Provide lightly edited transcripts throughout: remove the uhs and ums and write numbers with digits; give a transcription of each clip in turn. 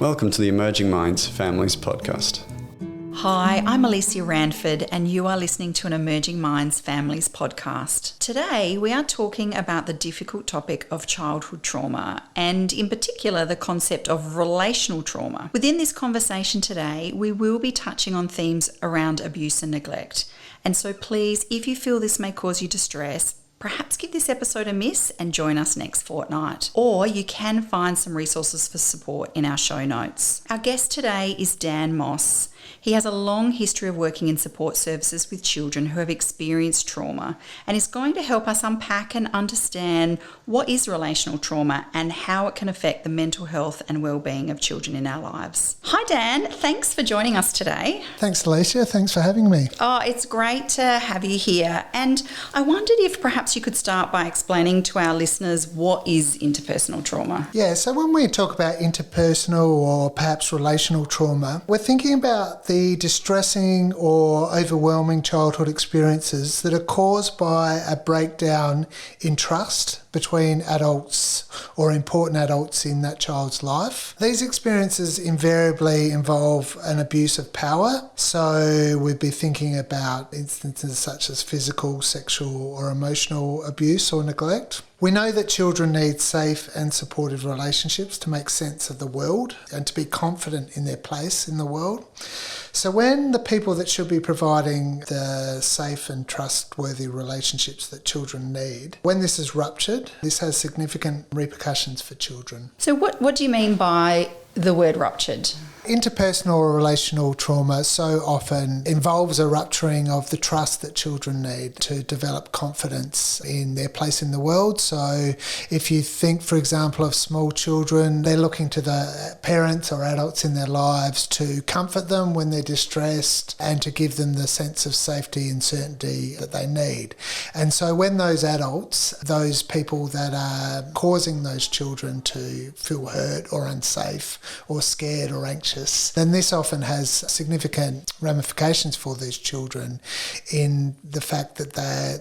Welcome to the Emerging Minds Families Podcast. Hi, I'm Alicia Ranford and you are listening to an Emerging Minds Families podcast. Today we are talking about the difficult topic of childhood trauma and in particular the concept of relational trauma. Within this conversation today we will be touching on themes around abuse and neglect. And so please, if you feel this may cause you distress, perhaps give this episode a miss and join us next fortnight. Or you can find some resources for support in our show notes. Our guest today is Dan Moss. He has a long history of working in support services with children who have experienced trauma and is going to help us unpack and understand what is relational trauma and how it can affect the mental health and wellbeing of children in our lives. Hi Dan, thanks for joining us today. Thanks Alicia, thanks for having me. Oh, it's great to have you here. And I wondered if perhaps you could start by explaining to our listeners what is interpersonal trauma. Yeah, so when we talk about interpersonal or perhaps relational trauma, we're thinking about the distressing or overwhelming childhood experiences that are caused by a breakdown in trust between adults or important adults in that child's life. These experiences invariably involve an abuse of power. So we'd be thinking about instances such as physical, sexual or emotional abuse or neglect. We know that children need safe and supportive relationships to make sense of the world and to be confident in their place in the world. So when the people that should be providing the safe and trustworthy relationships that children need, when this is ruptured, this has significant repercussions for children. So what do you mean by the word ruptured? Interpersonal or relational trauma so often involves a rupturing of the trust that children need to develop confidence in their place in the world. So if you think, for example, of small children, they're looking to the parents or adults in their lives to comfort them when they're distressed and to give them the sense of safety and certainty that they need. And so when those adults, those people that are causing those children to feel hurt or unsafe or scared or anxious, then this often has significant ramifications for these children in the fact that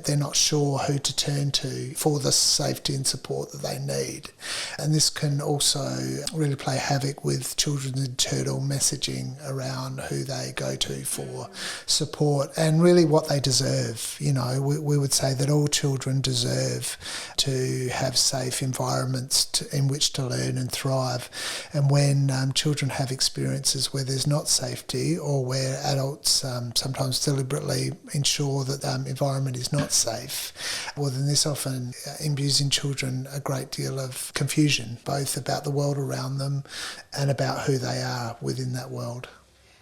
they're not sure who to turn to for the safety and support that they need. And this can also really play havoc with children's internal messaging around who they go to for support and really what they deserve. You know, we would say that all children deserve to have safe environments in which to learn and thrive. And when children have experiences where there's not safety or where adults sometimes deliberately ensure that the environment is not safe, well then this often imbues in children a great deal of confusion, both about the world around them and about who they are within that world.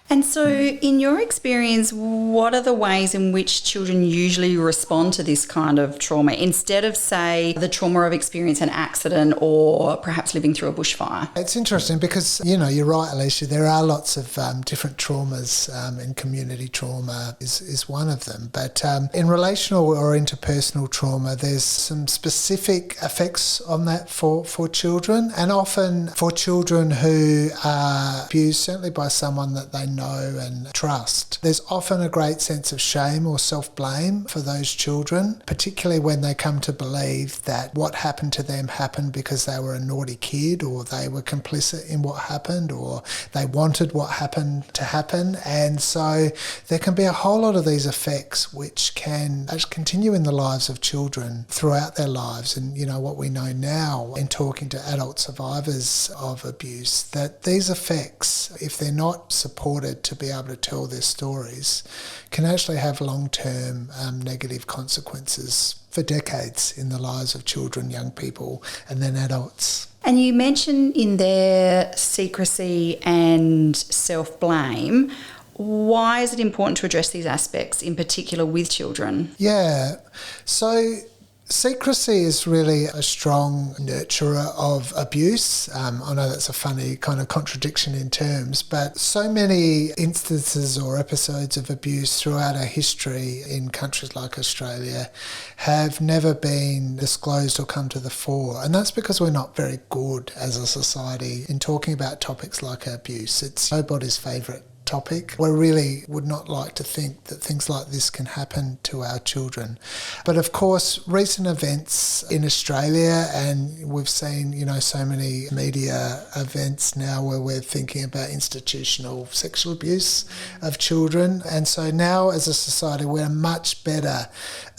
And so in your experience, what are the ways in which children usually respond to this kind of trauma instead of, say, the trauma of experiencing an accident or perhaps living through a bushfire? It's interesting because, you know, you're right, Alicia, there are lots of different traumas and community trauma is one of them. But in relational or interpersonal trauma, there's some specific effects on that for children, and often for children who are abused, certainly by someone that they know and trust. There's often a great sense of shame or self-blame for those children, particularly when they come to believe that what happened to them happened because they were a naughty kid or they were complicit in what happened or they wanted what happened to happen. And so there can be a whole lot of these effects which can actually continue in the lives of children throughout their lives. And you know what we know now in talking to adult survivors of abuse, that these effects, if they're not supported to be able to tell their stories, can actually have long-term negative consequences for decades in the lives of children, young people, and then adults. And you mentioned in there secrecy and self-blame. Why is it important to address these aspects, in particular with children? Yeah, so secrecy is really a strong nurturer of abuse. I know that's a funny kind of contradiction in terms, but so many instances or episodes of abuse throughout our history in countries like Australia have never been disclosed or come to the fore. And that's because we're not very good as a society in talking about topics like abuse. It's nobody's favourite topic. We really would not like to think that things like this can happen to our children. But of course, recent events in Australia, and we've seen, so many media events now where we're thinking about institutional sexual abuse of children. And so now as a society, we're much better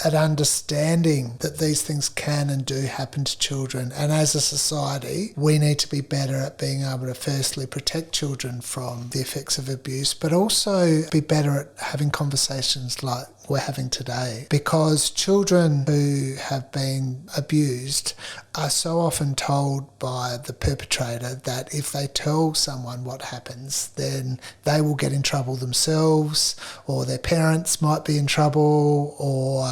at understanding that these things can and do happen to children. And as a society, we need to be better at being able to firstly protect children from the effects of abuse, but also be better at having conversations like we're having today, because children who have been abused are so often told by the perpetrator that if they tell someone what happens, then they will get in trouble themselves, or their parents might be in trouble, or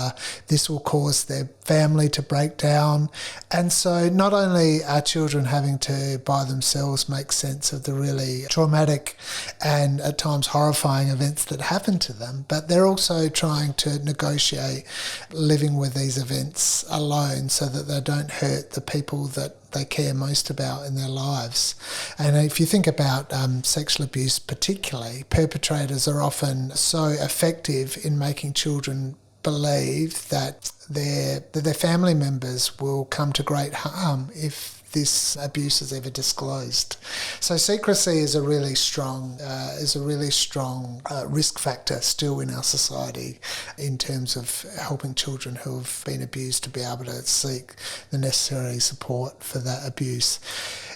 this will cause their family to break down. And so not only are children having to by themselves make sense of the really traumatic and at times horrifying events that happen to them, but they're also trying to negotiate living with these events alone so that they don't hurt the people that they care most about in their lives. And if you think about sexual abuse particularly, perpetrators are often so effective in making children believe that their family members will come to great harm if this abuse is ever disclosed. So secrecy is a really strong risk factor still in our society in terms of helping children who have been abused to be able to seek the necessary support for that abuse.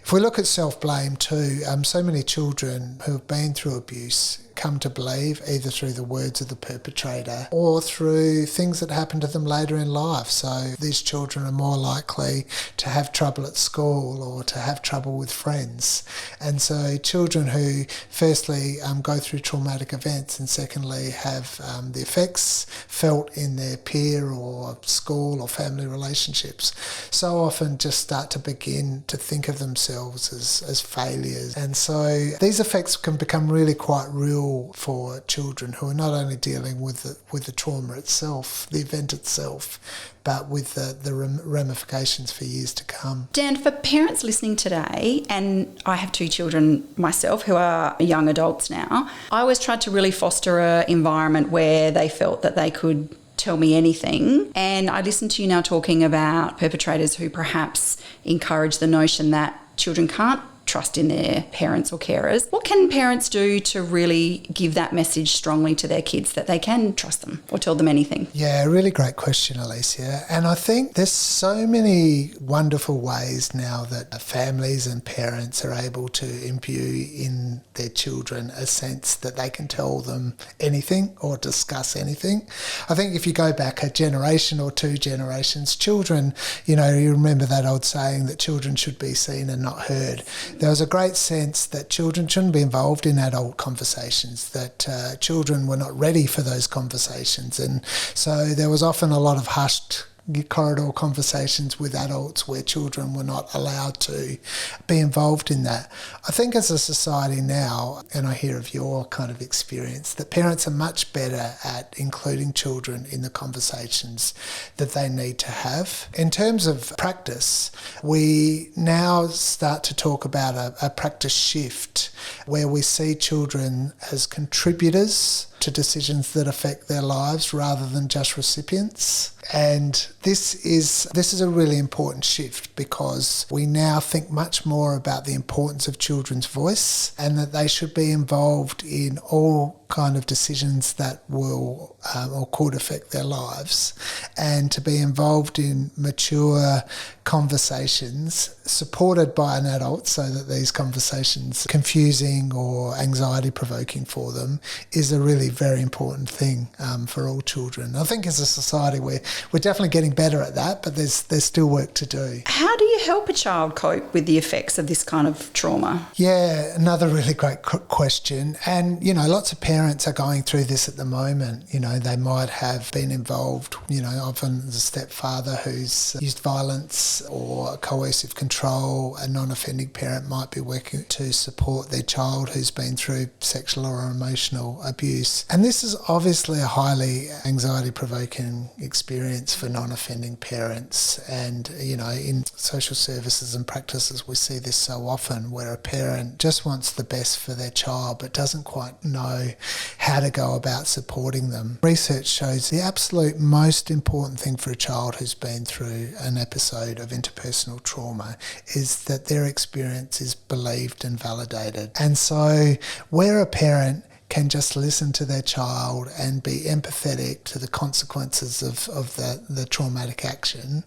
If we look at self-blame too, so many children who have been through abuse come to believe either through the words of the perpetrator or through things that happen to them later in life. So these children are more likely to have trouble at school or to have trouble with friends. And so children who firstly go through traumatic events and secondly have the effects felt in their peer or school or family relationships so often just start to begin to think of themselves as failures. And so these effects can become really quite real for children who are not only dealing with the trauma itself, the event itself, but with the ramifications for years to come. Dan, for parents listening today, and I have 2 children myself who are young adults now, I always tried to really foster an environment where they felt that they could tell me anything. And I listened to you now talking about perpetrators who perhaps encourage the notion that children can't trust in their parents or carers. What can parents do to really give that message strongly to their kids that they can trust them or tell them anything? Yeah, really great question, Alicia. And I think there's so many wonderful ways now that families and parents are able to imbue in their children a sense that they can tell them anything or discuss anything. I think if you go back a generation or 2 generations, children, you remember that old saying that children should be seen and not heard. There was a great sense that children shouldn't be involved in adult conversations, that children were not ready for those conversations. And so there was often a lot of hushed corridor conversations with adults where children were not allowed to be involved in that. I think as a society now, and I hear of your kind of experience, that parents are much better at including children in the conversations that they need to have. In terms of practice, we now start to talk about a practice shift where we see children as contributors to decisions that affect their lives rather than just recipients. And this is a really important shift because we now think much more about the importance of children's voice and that they should be involved in all kind of decisions that will or could affect their lives, and to be involved in mature conversations supported by an adult so that these conversations confusing or anxiety provoking for them is a really very important thing for all children. I think as a society we're definitely getting better at that, but there's still work to do. How do you help a child cope with the effects of this kind of trauma? Yeah, another really great question. And lots of parents parents are going through this at the moment. They might have been involved, often the stepfather who's used violence or coercive control. A non-offending parent might be working to support their child who's been through sexual or emotional abuse. And this is obviously a highly anxiety-provoking experience for non-offending parents. And, in social services and practices, we see this so often where a parent just wants the best for their child but doesn't quite know how to go about supporting them. Research shows the absolute most important thing for a child who's been through an episode of interpersonal trauma is that their experience is believed and validated. And so where a parent can just listen to their child and be empathetic to the consequences of the traumatic action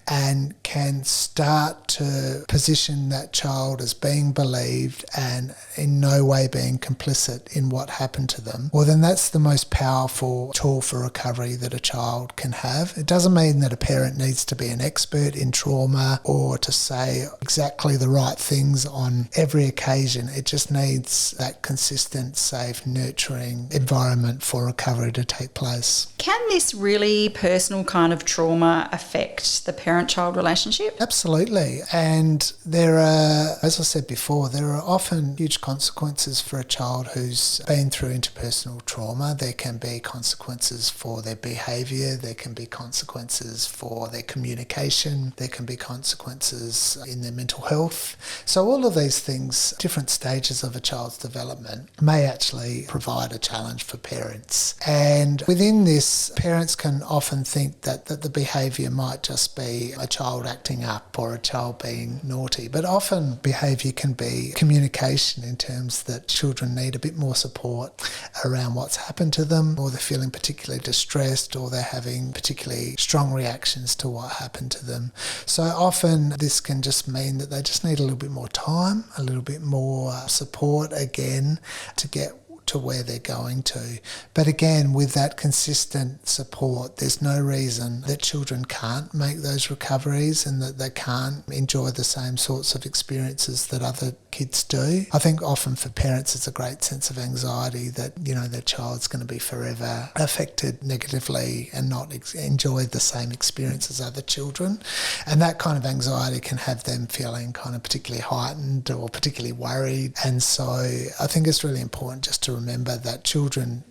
and can start to position that child as being believed and in no way being complicit in what happened to them, well, then that's the most powerful tool for recovery that a child can have. It doesn't mean that a parent needs to be an expert in trauma or to say exactly the right things on every occasion. It just needs that consistent, safe, nurturing environment for recovery to take place. Can this really personal kind of trauma affect the parent-child relationship? Absolutely. And there are, as I said before, there are often huge consequences for a child who's been through interpersonal trauma. There can be consequences for their behaviour, there can be consequences for their communication, there can be consequences in their mental health. So all of these things, different stages of a child's development, may actually provide a challenge for parents. And within this, parents can often think that the behaviour might just be a child acting up or a child being naughty, but often behaviour can be communication in terms that children need a bit more support around what's happened to them, or they're feeling particularly distressed, or they're having particularly strong reactions to what happened to them. So often this can just mean that they just need a little bit more time, a little bit more support again to get to where they're going to. But again, with that consistent support, there's no reason that children can't make those recoveries and that they can't enjoy the same sorts of experiences that other kids do. I think often for parents it's a great sense of anxiety that, their child's going to be forever affected negatively and not enjoy the same experience as other children. And that kind of anxiety can have them feeling kind of particularly heightened or particularly worried. And so I think it's really important just to remember that children,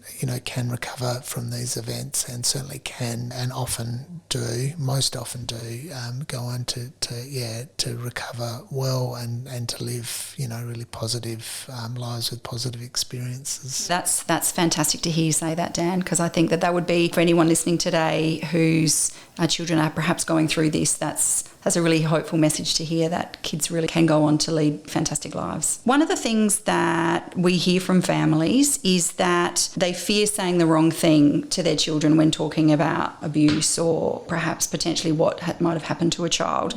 can recover from these events and certainly can and often do, most often do, go on to recover well and to live, really positive lives with positive experices. That's fantastic to hear you say that, Dan, because I think that would be, for anyone listening today whose children are perhaps going through this, that's a really hopeful message to hear, that kids really can go on to lead fantastic lives. One of the things that we hear from families is that they fear saying the wrong thing to their children when talking about abuse or perhaps potentially what might have happened to a child.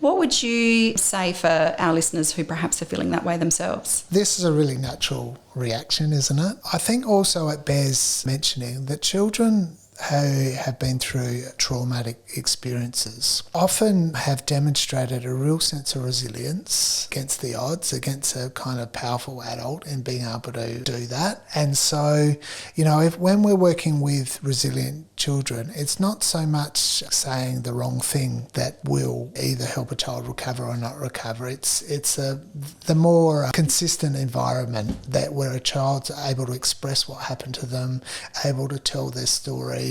What would you say for our listeners who perhaps are feeling that way themselves? This is a really natural reaction, isn't it? I think also it bears mentioning that children who have been through traumatic experiences often have demonstrated a real sense of resilience against the odds, against a kind of powerful adult in being able to do that. And so, when we're working with resilient children, it's not so much saying the wrong thing that will either help a child recover or not recover. It's the more consistent environment where a child's able to express what happened to them, able to tell their story,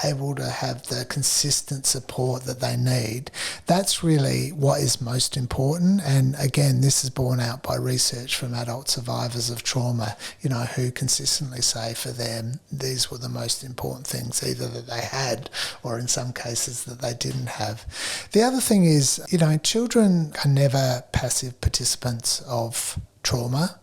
able to have the consistent support that they need. That's really what is most important. And again, this is borne out by research from adult survivors of trauma, who consistently say for them these were the most important things, either that they had or in some cases that they didn't have. The other thing is, children are never passive participants of trauma.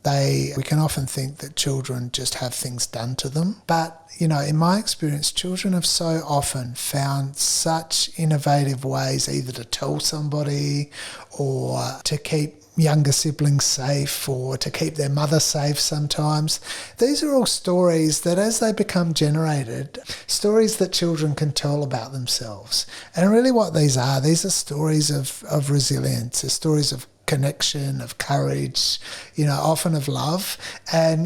We can often think that children just have things done to them. But, in my experience, children have so often found such innovative ways either to tell somebody or to keep younger siblings safe or to keep their mother safe sometimes. These are all stories that as they become generated, stories that children can tell about themselves. And really what these are stories of resilience, they're stories of connection, of courage, often of love. And,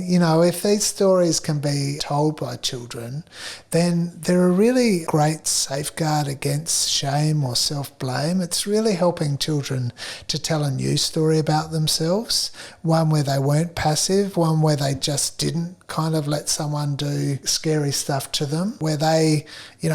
if these stories can be told by children, then they're a really great safeguard against shame or self-blame. It's really helping children to tell a new story about themselves, one where they weren't passive, one where they just didn't kind of let someone do scary stuff to them, where they,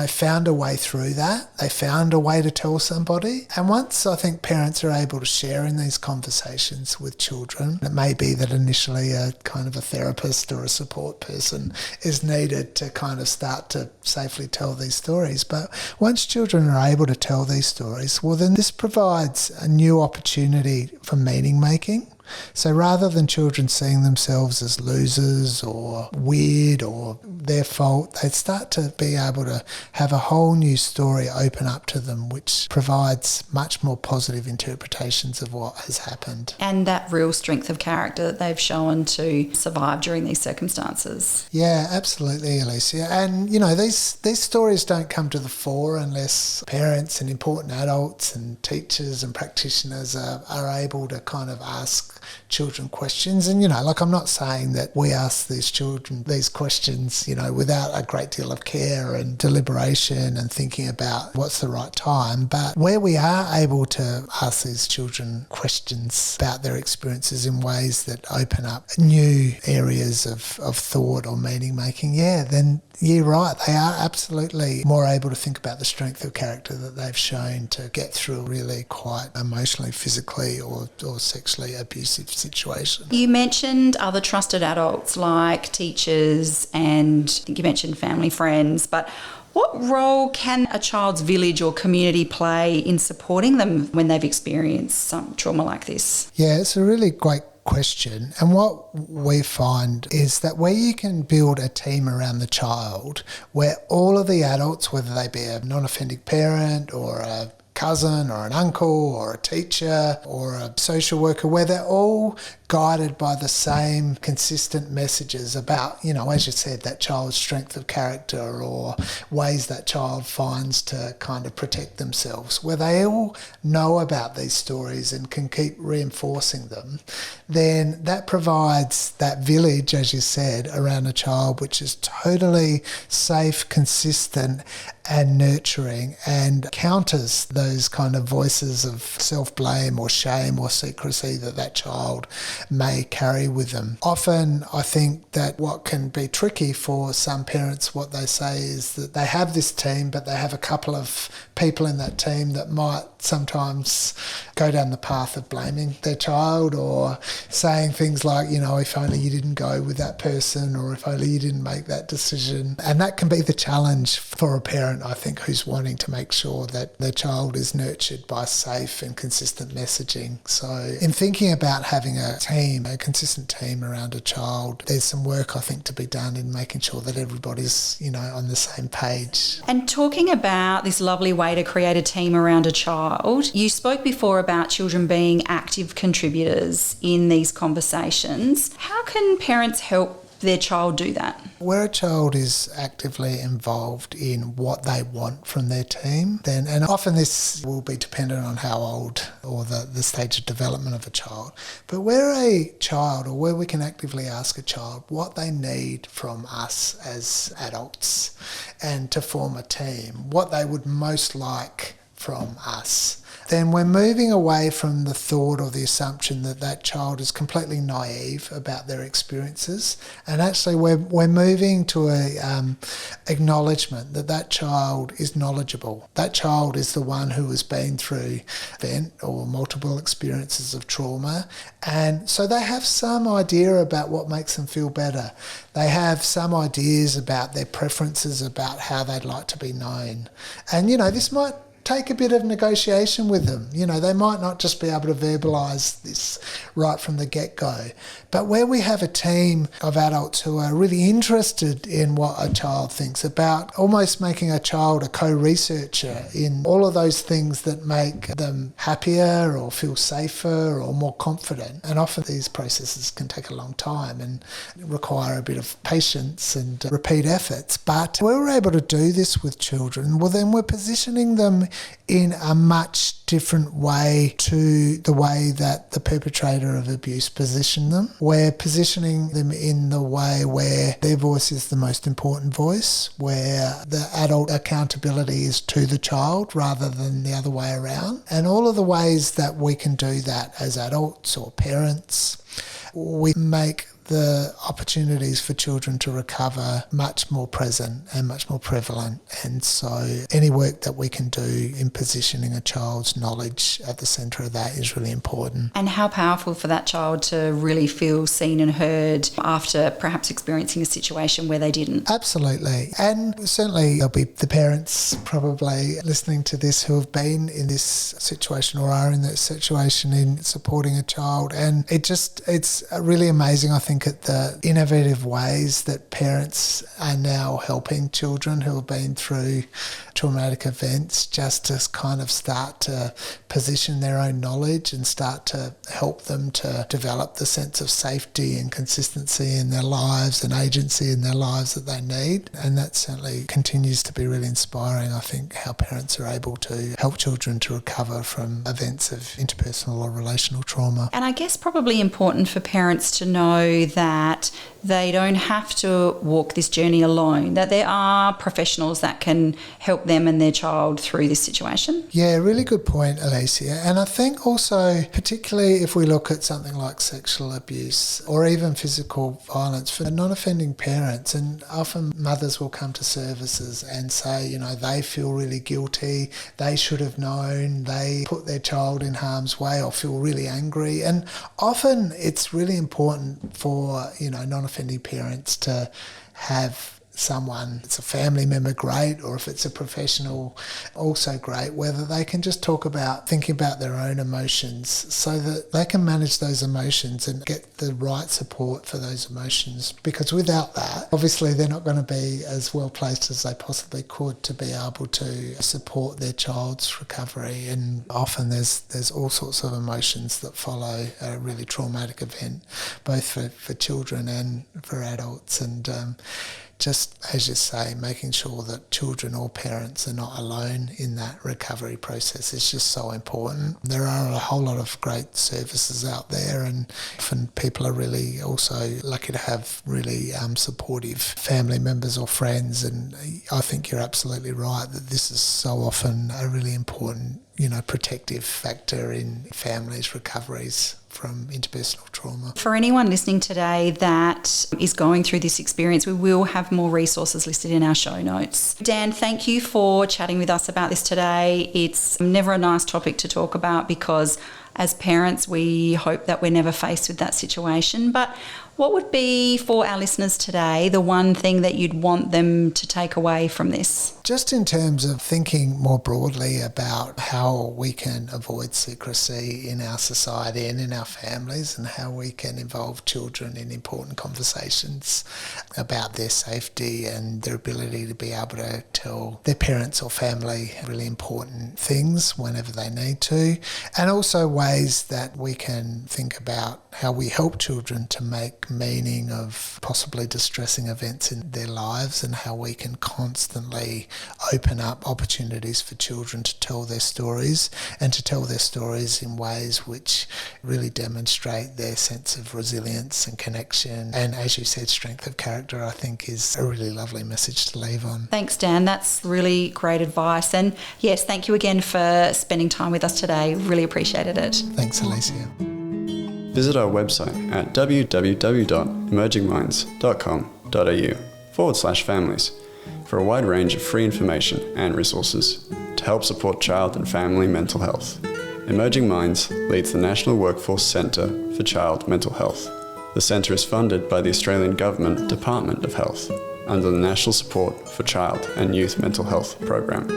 found a way through that. They found a way to tell somebody. And once I think parents are able to share in these conversations with children, it may be that initially a kind of a therapist or a support person is needed to kind of start to safely tell these stories. But once children are able to tell these stories, well, then this provides a new opportunity for meaning making. So rather than children seeing themselves as losers or weird or their fault, they start to be able to have a whole new story open up to them, which provides much more positive interpretations of what has happened. And that real strength of character that they've shown to survive during these circumstances. Yeah, absolutely, Alicia. And, these stories don't come to the fore unless parents and important adults and teachers and practitioners are able to kind of ask children questions. And, I'm not saying that we ask these children these questions, without a great deal of care and deliberation and thinking about what's the right time. But where we are able to ask these children questions about their experiences in ways that open up new areas of thought or meaning making, then you're right. They are absolutely more able to think about the strength of character that they've shown to get through a really quite emotionally, physically or sexually abusive situation. You mentioned other trusted adults like teachers and I think you mentioned family friends, but what role can a child's village or community play in supporting them when they've experienced some trauma like this? Yeah, it's a really great question. And what we find is that where you can build a team around the child, where all of the adults, whether they be a non-offending parent or a cousin or an uncle or a teacher or a social worker, where they're all guided by the same consistent messages about, as you said, that child's strength of character or ways that child finds to kind of protect themselves, where they all know about these stories and can keep reinforcing them, then that provides that village, as you said, around a child which is totally safe, consistent and nurturing and counters those kind of voices of self-blame or shame or secrecy that child may carry with them. Often I think that what can be tricky for some parents, what they say is that they have this team, but they have a couple of people in that team that might sometimes go down the path of blaming their child or saying things like, if only you didn't go with that person or if only you didn't make that decision. And that can be the challenge for a parent, I think, who's wanting to make sure that their child is nurtured by safe and consistent messaging. So in thinking about having a consistent team around a child, there's some work, I think, to be done in making sure that everybody's, on the same page. And talking about this lovely way to create a team around a child, you spoke before about children being active contributors in these conversations. How can parents help their child do that? Where a child is actively involved in what they want from their team, then, and often this will be dependent on how old or the stage of development of a child, but where a child or where we can actively ask a child what they need from us as adults and to form a team, what they would most like from us, then we're moving away from the thought or the assumption that child is completely naive about their experiences, and actually we're moving to a acknowledgement that child is knowledgeable. That child is the one who has been through event or multiple experiences of trauma, and so they have some idea about what makes them feel better. They have some ideas about their preferences, about how they'd like to be known, and this might take a bit of negotiation with them. They might not just be able to verbalise this right from the get-go. But where we have a team of adults who are really interested in what a child thinks, about almost making a child a co-researcher in all of those things that make them happier or feel safer or more confident. And often these processes can take a long time and require a bit of patience and repeat efforts. But where we're able to do this with children, well, then we're positioning them in a much different way to the way that the perpetrator of abuse positioned them. We're positioning them in the way where their voice is the most important voice, where the adult accountability is to the child rather than the other way around. And all of the ways that we can do that as adults or parents, we make the opportunities for children to recover much more present and much more prevalent. And so any work that we can do in positioning a child's knowledge at the centre of that is really important. And how powerful for that child to really feel seen and heard after perhaps experiencing a situation where they didn't. Absolutely. And certainly there'll be the parents probably listening to this who have been in this situation or are in that situation in supporting a child. And it's really amazing, I think, at the innovative ways that parents are now helping children who have been through traumatic events just to kind of start to position their own knowledge and start to help them to develop the sense of safety and consistency in their lives and agency in their lives that they need. And that certainly continues to be really inspiring, I think, how parents are able to help children to recover from events of interpersonal or relational trauma. And I guess probably important for parents to know that they don't have to walk this journey alone, that there are professionals that can help them and their child through this situation. Yeah, really good point, Alicia. And I think also, particularly if we look at something like sexual abuse or even physical violence for non-offending parents, and often mothers will come to services and say, you know, they feel really guilty, they should have known, they put their child in harm's way or feel really angry. And often it's really important for, you know, non-offending parents to have someone, it's a family member, great, or if it's a professional, also great, whether they can just talk about thinking about their own emotions so that they can manage those emotions and get the right support for those emotions. Because without that, obviously they're not going to be as well placed as they possibly could to be able to support their child's recovery. And often there's all sorts of emotions that follow a really traumatic event, both for children and for adults. And just, as you say, making sure that children or parents are not alone in that recovery process is just so important. There are a whole lot of great services out there, and often people are really also lucky to have really supportive family members or friends. And I think you're absolutely right that this is so often a really important, you know, protective factor in families' recoveries from interpersonal trauma. For anyone listening today that is going through this experience, we will have more resources listed in our show notes. Dan, thank you for chatting with us about this today. It's never a nice topic to talk about because as parents, we hope that we're never faced with that situation. But what would be, for our listeners today, the one thing that you'd want them to take away from this? Just in terms of thinking more broadly about how we can avoid secrecy in our society and in our families, and how we can involve children in important conversations about their safety and their ability to be able to tell their parents or family really important things whenever they need to. And also ways that we can think about how we help children to make meaning of possibly distressing events in their lives, and how we can constantly open up opportunities for children to tell their stories, and to tell their stories in ways which really demonstrate their sense of resilience and connection. And as you said, strength of character, I think, is a really lovely message to leave on. Thanks, Dan. That's really great advice. And yes, thank you again for spending time with us today. Really appreciated it. Thanks, Alicia. Visit our website at www.emergingminds.com.au/families for a wide range of free information and resources to help support child and family mental health. Emerging Minds leads the National Workforce Centre for Child Mental Health. The centre is funded by the Australian Government Department of Health under the National Support for Child and Youth Mental Health program.